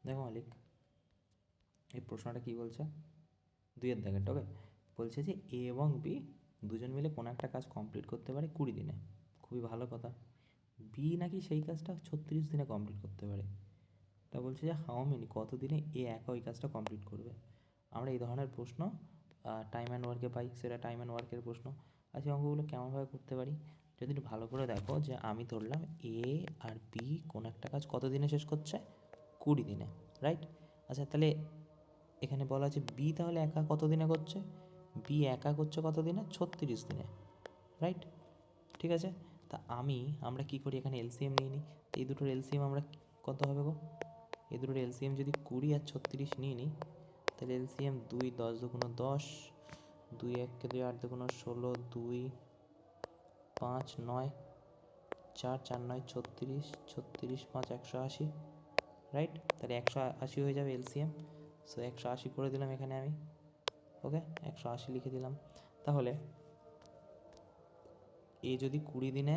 দেখো মালিক, এই প্রশ্নটা কী বলছে, 2-এর দাগের, ওকে। বলছে যে এ এবং বি দুজন মিলে কোনো একটা কাজ কমপ্লিট করতে পারে 20 দিনে। খুবই ভালো কথা। বি নাকি সেই কাজটা 36 দিনে কমপ্লিট করতে পারে। তা বলছে যে হাউ মেনি, কত দিনে এ একা ওই কাজটা কমপ্লিট করবে। আমরা এই ধরনের প্রশ্ন টাইম অ্যান্ড ওয়ার্কে পাই, সেটা টাইম অ্যান্ড ওয়ার্কের প্রশ্ন। আর সেই অঙ্কগুলো কেমনভাবে করতে পারি, যদি একটু ভালো করে দেখো, যে আমি ধরলাম এ আর বি কোনো একটা কাজ কত দিনে শেষ করছে, 20 দিনে, রাইট। আচ্ছা, তাহলে এখানে বলা আছে বি তাহলে একা কত দিনে করছে, বি একা করছে কত দিনে, 36 দিনে, রাইট। ঠিক আছে, তা আমরা কি করি, এখানে এলসিএম নিয়ে নিই। এই দুটোর এলসিএম আমরা কত হবে গো, এই দুটোর এলসিএম যদি 20 আর 36 নিয়ে নিই, তাহলে এলসিএম 2 10 দুগুণ 10, 2 1 2 8 দুগুণ 16, 2 5 9, 4 4 9 36, 36 5 180, রাইট। তাহলে 180 হয়ে যাবে এলসিএম। সো 180 করে দিলাম এখানে আমি, ওকে, 180 লিখে দিলাম। তাহলে এ যদি 20 দিনে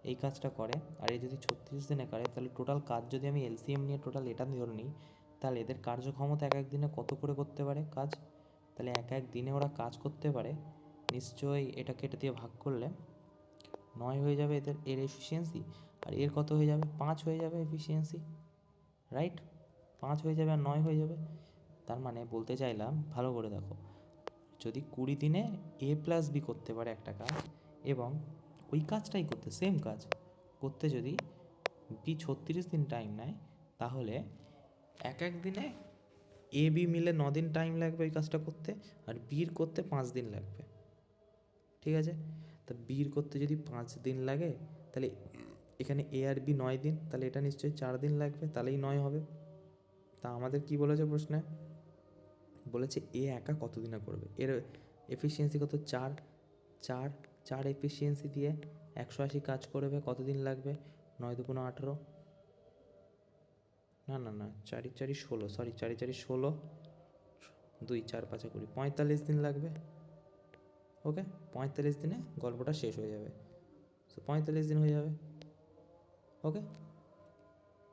এই কাজটা করে আর এ যদি 36 দিনে করে, তাহলে টোটাল কাজ যদি আমি এলসিএম নিয়ে টোটাল এটা ধরে নিই, তাহলে এদের কার্যক্ষমতা এক এক দিনে কত করে করতে পারে কাজ। তাহলে এক এক দিনে ওরা কাজ করতে পারে, নিশ্চয়ই এটাকে এটা দিয়ে ভাগ করলে 9 হয়ে যাবে এর এফিসিয়েন্সি, আর এর কত হয়ে যাবে, 5 হয়ে যাবে এফিসিয়েন্সি, রাইট। 5 হয়ে যাবে আর 9 হয়ে যাবে। তার মানে বলতে চাইলাম, ভালো করে দেখো, যদি 20 দিনে এ প্লাস বি করতে পারে একটা কাজ, এবং ওই কাজটাই করতে, সেম কাজ করতে যদি বি 36 দিন টাইম নেয়, তাহলে এক এক দিনে এ বি মিলে 9 দিন টাইম লাগবে ওই কাজটা করতে, আর বির করতে 5 দিন লাগবে। ঠিক আছে, তা বির করতে যদি 5 দিন লাগে, তাহলে এখানে এ আর বি 9 দিন, তাহলে এটা নিশ্চয়ই 4 দিন লাগবে, তাহলেই 9 হবে। তা আমাদের কি বলেছে প্রশ্নে, বলেছে এ একা কত দিনে করবে, এর এফিসিয়েন্সি কত, 4 4 4 এফিসিয়েন্সি দিয়ে 180 কাজ করবে, কত দিন লাগবে, 9 দুগুণ 18, না না না 4 4 16, সরি 4 4 16, 2 4 5 20, 45 দিন লাগবে, ওকে। 45 দিনে গল্পটা শেষ হয়ে যাবে, সো 45 দিন হয়ে যাবে, ওকে।